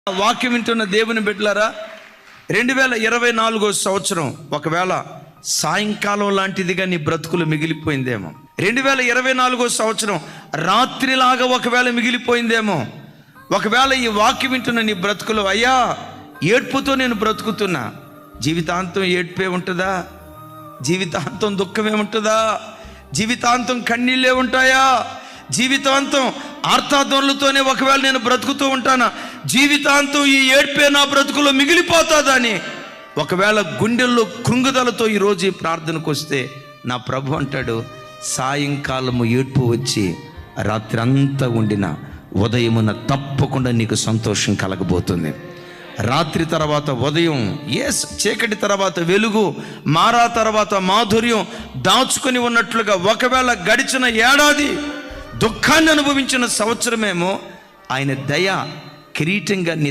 వాక్యం వింటున్న దేవుని బిడ్డలారా, 2024 సంవత్సరం ఒకవేళ సాయంకాలం లాంటిదిగా నీ బ్రతుకులు మిగిలిపోయిందేమో. 2024 సంవత్సరం రాత్రిలాగా ఒకవేళ మిగిలిపోయిందేమో. ఒకవేళ ఈ వాక్యం వింటున్న నీ బ్రతుకులు, అయ్యా ఏడ్పుతో నేను బ్రతుకుతున్నా, జీవితాంతం ఏడ్పే ఉంటుందా? జీవితాంతం దుఃఖమే ఉంటుందా? జీవితాంతం కన్నీళ్ళే ఉంటాయా? జీవితాంతం ఆర్తాధ్వనులతోనే ఒకవేళ నేను బ్రతుకుతూ ఉంటానా? జీవితాంతం ఈ ఏడ్పే నా బ్రతుకులో మిగిలిపోతుందని ఒకవేళ గుండెల్లో కృంగుదలతో ఈరోజు ఈ ప్రార్థనకు వస్తే, నా ప్రభు అంటాడు, సాయంకాలము ఏడ్పు వచ్చి రాత్రి అంతా ఉండిన ఉదయమున తప్పకుండా నీకు సంతోషం కలగబోతుంది. రాత్రి తర్వాత ఉదయం, చీకటి తర్వాత వెలుగు, మారా తర్వాత మాధుర్యం దాచుకొని ఉన్నట్లుగా ఒకవేళ గడిచిన ఏడాది దుఃఖాన్ని అనుభవించిన సంవత్సరమేమో ఆయన దయ కిరీటంగా నీ